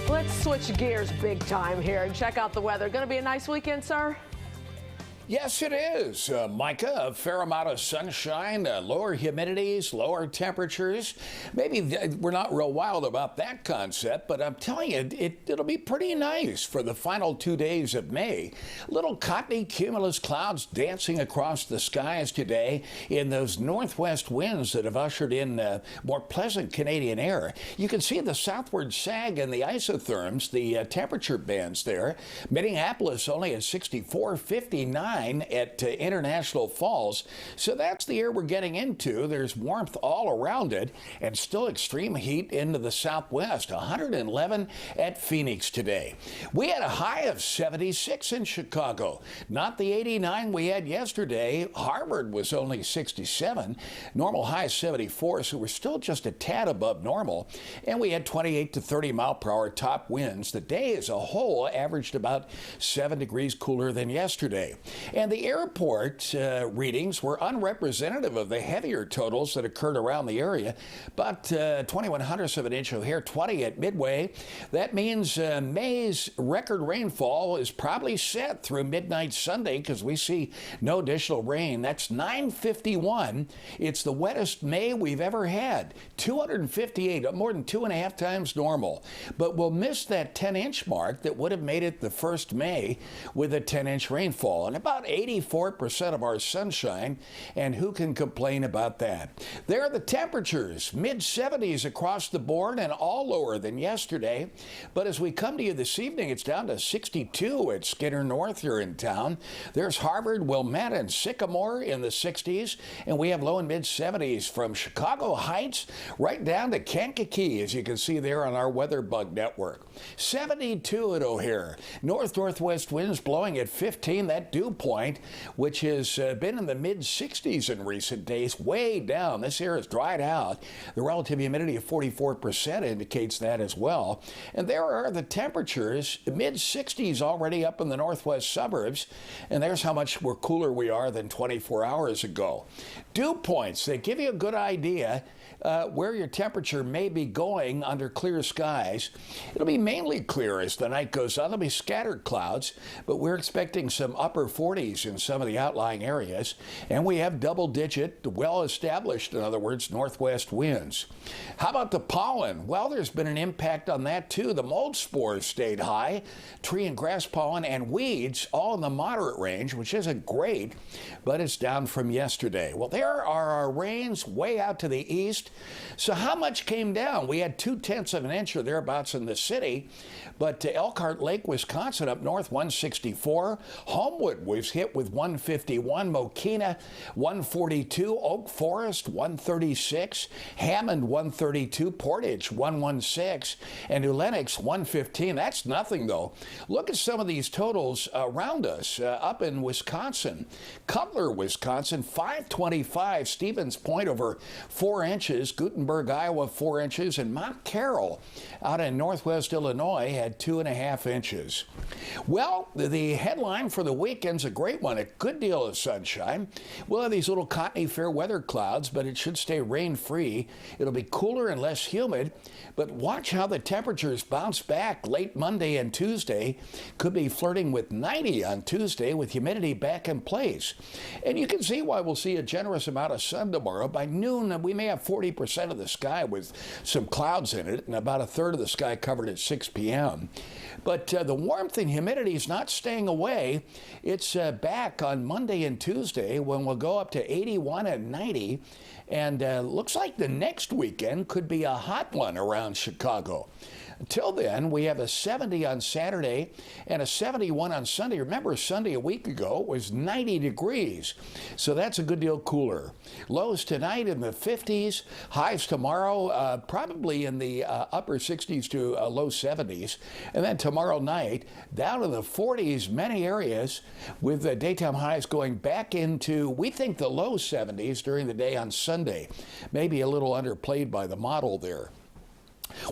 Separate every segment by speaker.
Speaker 1: Let's switch gears big time here and check out the weather. Going to be a nice weekend, sir?
Speaker 2: Yes, it is, Micah. A fair amount of sunshine, lower humidities, lower temperatures. Maybe we're not real wild about that concept, but I'm telling you, it'll be pretty nice for the final 2 days of May. Little cottony cumulus clouds dancing across the skies today in those northwest winds that have ushered in more pleasant Canadian air. You can see the southward sag in the isotherms, the temperature bands there. Minneapolis only at 64, 59 at International Falls. So that's the air we're getting into. There's warmth all around it and still extreme heat into the southwest. 111 at Phoenix today. We had a high of 76 in Chicago. Not the 89 we had yesterday. Harvard was only 67. Normal high 74, so we're still just a tad above normal. And we had 28 to 30 mile per hour top winds. The day as a whole averaged about 7 degrees cooler than yesterday. And the airport readings were unrepresentative of the heavier totals that occurred around the area. About 21 hundredths of an inch O'Hare, 20 at Midway. That means May's record rainfall is probably set through midnight Sunday because we see no additional rain. That's 951. It's the wettest May we've ever had. 258, more than 2.5 times normal. But we'll miss that 10-inch mark that would have made it the first May with a 10-inch rainfall. And about 84% of our sunshine, and who can complain about that? There are the temperatures, mid-70s across the board and all lower than yesterday. But as we come to you this evening, it's down to 62 at Skinner North here in town. There's Harvard, Wilmette, and Sycamore in the 60s, and we have low and mid-70s from Chicago Heights right down to Kankakee, as you can see there on our WeatherBug network. 72 at O'Hare. North-northwest winds blowing at 15. That dew point, which has been in the mid-60s in recent days, way down. This air has dried out. The relative humidity of 44% indicates that as well. And there are the temperatures, mid-60s already up in the northwest suburbs, and there's how much more cooler we are than 24 hours ago. Dew points, they give you a good idea where your temperature may be going under clear skies. It'll be mainly clear as the night goes on. There'll be scattered clouds, but we're expecting some upper 40s in some of the outlying areas. And we have double-digit, well-established, in other words, northwest winds. How about the pollen? Well, there's been an impact on that too. The mold spores stayed high. Tree and grass pollen and weeds all in the moderate range, which isn't great, but it's down from yesterday. Well, there are our rains way out to the east. So how much came down? We had 0.2 of an inch or thereabouts in the city, but Elkhart Lake, Wisconsin, up north, 164. Homewood was hit with 151. Mokina, 142. Oak Forest, 136. Hammond, 132. Portage, 116. And New Lenox, 115. That's nothing, though. Look at some of these totals around us. Up in Wisconsin, Cutler, Wisconsin, 525. Stevens Point over 4 inches. Gutenberg, Iowa, 4 inches. And Mount Carroll out in northwest Illinois had 2.5 inches. Well, the headline for the weekend's a great one. A good deal of sunshine. We'll have these little cottony fair weather clouds, but it should stay rain-free. It'll be cooler and less humid, but watch how the temperatures bounce back late Monday and Tuesday. Could be flirting with 90 on Tuesday with humidity back in place. And you can see why we'll see a generous amount of sun tomorrow. By noon, we may have 40% of the sky with some clouds in it, and about a third of the sky covered at 6 p.m. But the warmth and humidity is not staying away. It's back on Monday and Tuesday when we'll go up to 81 and 90. And looks like the next weekend could be a hot one around Chicago. Until then, we have a 70 on Saturday and a 71 on Sunday. Remember, Sunday a week ago was 90 degrees, so that's a good deal cooler. Lows tonight in the 50s, highs tomorrow probably in the upper 60s to low 70s, and then tomorrow night down in the 40s, many areas, with the daytime highs going back into, we think, the low 70s during the day on Sunday. Maybe a little underplayed by the model there.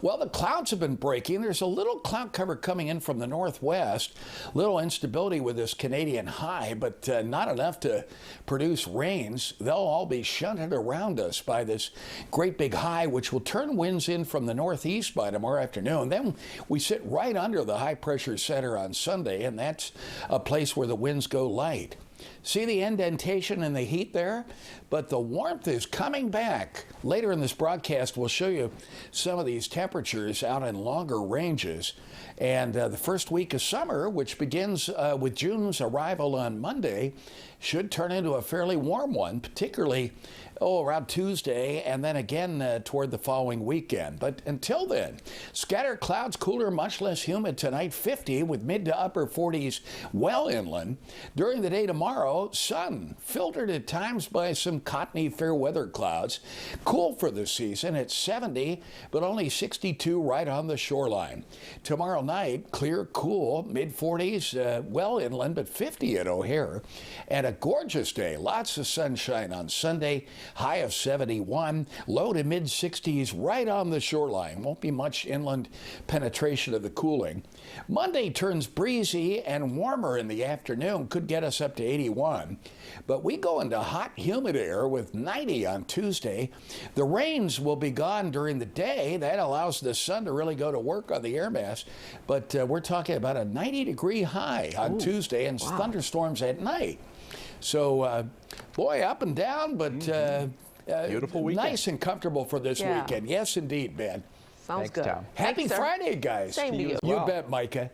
Speaker 2: Well, the clouds have been breaking. There's a little cloud cover coming in from the northwest. Little instability with this Canadian high, but not enough to produce rains. They'll all be shunted around us by this great big high, which will turn winds in from the northeast by tomorrow afternoon. Then we sit right under the high pressure center on Sunday, and that's a place where the winds go light. See the indentation in the heat there? But the warmth is coming back. Later in this broadcast, we'll show you some of these temperatures out in longer ranges. And the first week of summer, which begins with June's arrival on Monday, should turn into a fairly warm one, particularly around Tuesday and then again toward the following weekend. But until then, scattered clouds, cooler, much less humid tonight, 50 with mid to upper 40s well inland. During the day tomorrow, sun filtered at times by some cottony fair weather clouds. Cool for the season at 70, but only 62 right on the shoreline. Tomorrow night, clear, cool, mid 40s well inland, but 50 at O'Hare. And a gorgeous day, lots of sunshine on Sunday. High of 71, low to mid 60s right on the shoreline. Won't be much inland penetration of the cooling. Monday turns breezy and warmer in the afternoon, could get us up to 81. But we go into hot, humid air with 90 on Tuesday. The rains will be gone during the day. That allows the sun to really go to work on the air mass. But we're talking about a 90-degree high on Tuesday and thunderstorms at night. So, boy, up and down, but
Speaker 3: beautiful weekend.
Speaker 2: Nice and comfortable for this weekend. Yes, indeed, Ben.
Speaker 1: Sounds
Speaker 3: Thanks,
Speaker 1: good.
Speaker 3: Tom.
Speaker 2: Happy
Speaker 1: Thanks, sir.
Speaker 2: Friday, guys.
Speaker 1: Same to you.
Speaker 2: You bet, Micah.